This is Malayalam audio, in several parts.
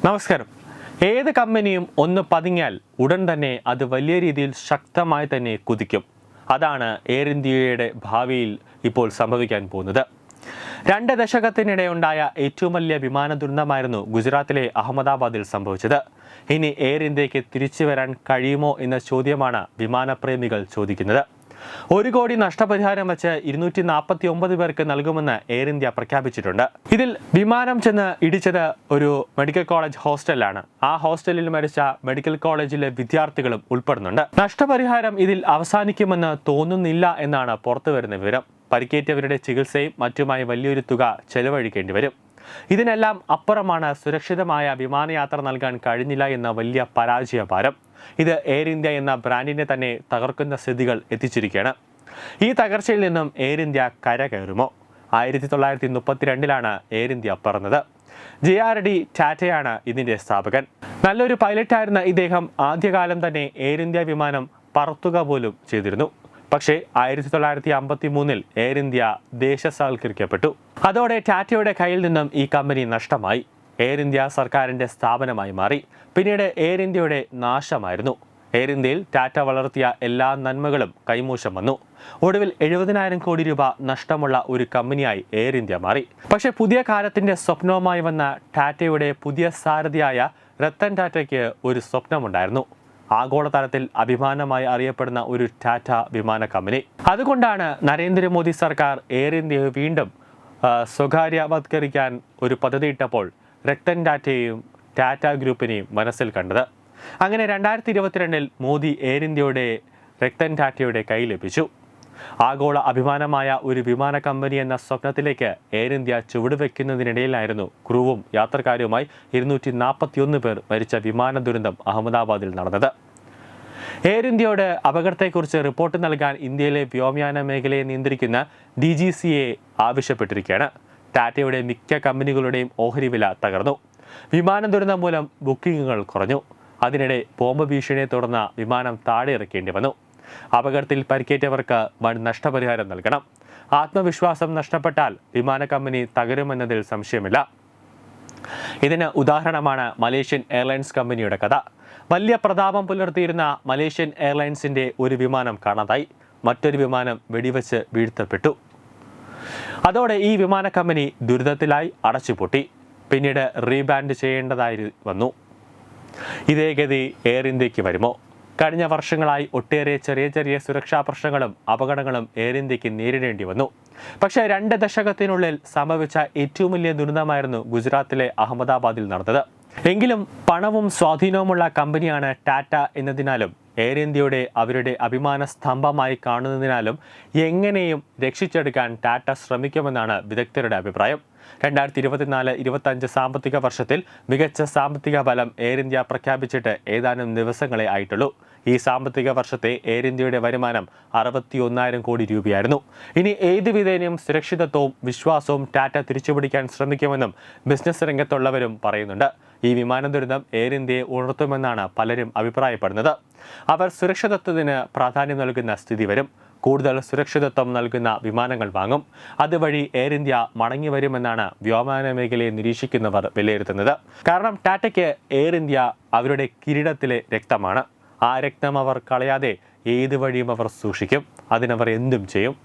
നമസ്കാരം. ഏത് കമ്പനിയും ഒന്ന് പതിഞ്ഞാൽ ഉടൻ തന്നെ അത് വലിയ രീതിയിൽ ശക്തമായി തന്നെ കുതിക്കും. അതാണ് എയർ ഇന്ത്യയുടെ ഭാവിയിൽ ഇപ്പോൾ സംഭവിക്കാൻ പോകുന്നത്. 2 ദശകത്തിനിടെ ഉണ്ടായ ഏറ്റവും വലിയ വിമാന ദുരന്തമായിരുന്നു ഗുജറാത്തിലെ അഹമ്മദാബാദിൽ സംഭവിച്ചത്. ഇനി എയർ ഇന്ത്യക്ക് തിരിച്ചു വരാൻ കഴിയുമോ എന്ന ചോദ്യമാണ് വിമാനപ്രേമികൾ ചോദിക്കുന്നത്. 1 കോടി നഷ്ടപരിഹാരം വെച്ച് 249 പേർക്ക് നൽകുമെന്ന് എയർ ഇന്ത്യ പ്രഖ്യാപിച്ചിട്ടുണ്ട്. ഇതിൽ വിമാനം ചെന്ന് ഇടിച്ചത് ഒരു മെഡിക്കൽ കോളേജ് ഹോസ്റ്റലാണ്. ആ ഹോസ്റ്റലിൽ മരിച്ച മെഡിക്കൽ കോളേജിലെ വിദ്യാർത്ഥികളും ഉൾപ്പെടുന്നുണ്ട്. നഷ്ടപരിഹാരം ഇതിൽ അവസാനിക്കുമെന്ന് തോന്നുന്നില്ല എന്നാണ് പുറത്തുവരുന്ന വിവരം. പരിക്കേറ്റവരുടെ ചികിത്സയും മറ്റുമായി വലിയൊരു തുക ചെലവഴിക്കേണ്ടി വരും. ഇതിനെല്ലാം അപ്പുറമാണ് സുരക്ഷിതമായ വിമാനയാത്ര നൽകാൻ കഴിഞ്ഞില്ല എന്ന വലിയ പരാജയഭാരം. ഇത് എയർ ഇന്ത്യ എന്ന ബ്രാൻഡിനെ തന്നെ തകർക്കുന്ന സ്ഥിതികൾ എത്തിച്ചിരിക്കുകയാണ്. ഈ തകർച്ചയിൽ നിന്നും എയർ ഇന്ത്യ കരകയറുമോ? 1932 എയർ ഇന്ത്യ പിറന്നത്. JRD ടാറ്റയാണ് ഇതിന്റെ സ്ഥാപകൻ. നല്ലൊരു പൈലറ്റായിരുന്ന ഇദ്ദേഹം ആദ്യകാലം തന്നെ എയർ ഇന്ത്യ വിമാനം പറത്തുക പോലും ചെയ്തിരുന്നു. പക്ഷേ 1953 എയർ ഇന്ത്യ ദേശസാൽക്കരിക്കപ്പെട്ടു. അതോടെ ടാറ്റയുടെ കയ്യിൽ നിന്നും ഈ കമ്പനി നഷ്ടമായി. എയർ ഇന്ത്യ സർക്കാരിന്റെ സ്ഥാപനമായി മാറി. പിന്നീട് എയർ ഇന്ത്യയുടെ നാശമായിരുന്നു. എയർ ഇന്ത്യയിൽ ടാറ്റ വളർത്തിയ എല്ലാ നന്മകളും കൈമോശം വന്നു. ഒടുവിൽ 70,000 കോടി രൂപ നഷ്ടമുള്ള ഒരു കമ്പനിയായി എയർ ഇന്ത്യ മാറി. പക്ഷേ പുതിയ കാലത്തിന്റെ സ്വപ്നവുമായി വന്ന ടാറ്റയുടെ പുതിയ സാരഥിയായ രത്തൻ ടാറ്റയ്ക്ക് ഒരു സ്വപ്നമുണ്ടായിരുന്നു. ആഗോളതലത്തിൽ അഭിമാനമായി അറിയപ്പെടുന്ന ഒരു ടാറ്റ വിമാന കമ്പനി. അതുകൊണ്ടാണ് നരേന്ദ്രമോദി സർക്കാർ എയർ ഇന്ത്യയെ വീണ്ടും സ്വകാര്യവത്കരിക്കാൻ ഒരു പദ്ധതിയിട്ടപ്പോൾ രത്തൻ ടാറ്റയെയും ടാറ്റ ഗ്രൂപ്പിനെയും മനസ്സിൽ കണ്ടത്. അങ്ങനെ 2022 മോദി എയർ ഇന്ത്യയുടെ രത്തൻ ടാറ്റയുടെ കൈ ലഭിച്ചു. ആഗോള അഭിമാനമായ ഒരു വിമാന കമ്പനി എന്ന സ്വപ്നത്തിലേക്ക് എയർ ഇന്ത്യ ചുവടുവെക്കുന്നതിനിടയിലായിരുന്നു ക്രൂവും യാത്രക്കാരുമായി 241 പേർ മരിച്ച വിമാന ദുരന്തം അഹമ്മദാബാദിൽ നടന്നത്. എയർ ഇന്ത്യയോട് അപകടത്തെക്കുറിച്ച് റിപ്പോർട്ട് നൽകാൻ ഇന്ത്യയിലെ വ്യോമയാന മേഖലയെ നിയന്ത്രിക്കുന്ന DGCA ആവശ്യപ്പെട്ടിരിക്കുകയാണ്. ടാറ്റയുടെ മിക്ക കമ്പനികളുടെയും ഓഹരി വില തകർന്നു. വിമാന ദുരന്തം മൂലം ബുക്കിംഗുകൾ കുറഞ്ഞു. അതിനിടെ ബോംബ് ഭീഷണിയെ തുടർന്ന് വിമാനം താഴെ ഇറക്കേണ്ടി വന്നു. അപകടത്തിൽ പരിക്കേറ്റവർക്ക് വൻ നഷ്ടപരിഹാരം നൽകണം. ആത്മവിശ്വാസം നഷ്ടപ്പെട്ടാൽ വിമാന കമ്പനി തകരുമെന്നതിൽ സംശയമില്ല. ഇതിന് ഉദാഹരണമാണ് മലേഷ്യൻ എയർലൈൻസ് കമ്പനിയുടെ കഥ. വലിയ പ്രതാപം പുലർത്തിയിരുന്ന മലേഷ്യൻ എയർലൈൻസിന്റെ ഒരു വിമാനം കാണാതായി. മറ്റൊരു വിമാനം വെടിവെച്ച് വീഴ്ത്തപ്പെട്ടു. അതോടെ ഈ വിമാന കമ്പനി ദുരിതത്തിലായി അടച്ചുപൂട്ടി. പിന്നീട് റീബ്രാൻഡ് ചെയ്യേണ്ടതായി വന്നു. ഇതേ ഗതി എയർ ഇന്ത്യക്ക് വരുമോ? കഴിഞ്ഞ വർഷങ്ങളായി ഒട്ടേറെ ചെറിയ സുരക്ഷാ പ്രശ്നങ്ങളും അപകടങ്ങളും എയർ ഇന്ത്യക്ക് നേരിടേണ്ടി വന്നു. പക്ഷേ 2 ദശകത്തിനുള്ളിൽ സംഭവിച്ച ഏറ്റവും വലിയ ദുരന്തമായിരുന്നു ഗുജറാത്തിലെ അഹമ്മദാബാദിൽ നടന്നത്. എങ്കിലും പണവും സ്വാധീനവുമുള്ള കമ്പനിയാണ് ടാറ്റ എന്നതിനാലും എയർ ഇന്ത്യയുടെ അവരുടെ അഭിമാന സ്തംഭമായി കാണുന്നതിനാലും എങ്ങനെയും രക്ഷിച്ചെടുക്കാൻ ടാറ്റ ശ്രമിക്കുമെന്നാണ് വിദഗ്ധരുടെ അഭിപ്രായം. 2024-25 സാമ്പത്തിക വർഷത്തിൽ മികച്ച സാമ്പത്തിക ഫലം എയർ ഇന്ത്യ പ്രഖ്യാപിച്ചിട്ട് ഏതാനും ദിവസങ്ങളെ ആയിട്ടുള്ളൂ. ഈ സാമ്പത്തിക വർഷത്തെ എയർ ഇന്ത്യയുടെ വരുമാനം 61,000 കോടി രൂപയായിരുന്നു. ഇനി ഏത് വിധേനയും സുരക്ഷിതത്വവും വിശ്വാസവും ടാറ്റ തിരിച്ചുപിടിക്കാൻ ശ്രമിക്കുമെന്നും ബിസിനസ് രംഗത്തുള്ളവരും പറയുന്നുണ്ട്. ഈ വിമാന ദുരന്തം എയർ ഇന്ത്യയെ ഉണർത്തുമെന്നാണ് പലരും അഭിപ്രായപ്പെടുന്നത്. അവർ സുരക്ഷിതത്വത്തിന് പ്രാധാന്യം നൽകുന്ന സ്ഥിതി വരും. കൂടുതൽ സുരക്ഷിതത്വം നൽകുന്ന വിമാനങ്ങൾ വാങ്ങും. അതുവഴി എയർ ഇന്ത്യ മടങ്ങി വരുമെന്നാണ് വ്യോമയാന മേഖലയെ നിരീക്ഷിക്കുന്നവർ വിലയിരുത്തുന്നത്. കാരണം ടാറ്റയ്ക്ക് എയർ ഇന്ത്യ അവരുടെ കിരീടത്തിലെ രക്തമാണ്. ആ രക്തം അവർ കളയാതെ ഏത് വഴിയും അവർ സൂക്ഷിക്കും. അതിനവർ എന്തും ചെയ്യും.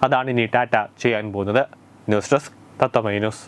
അതാണ് ഇനി ടാറ്റ ചെയ്യാൻ പോകുന്നത്. ന്യൂസ് ഡെസ്ക് തത്വമൈ ന്യൂസ്.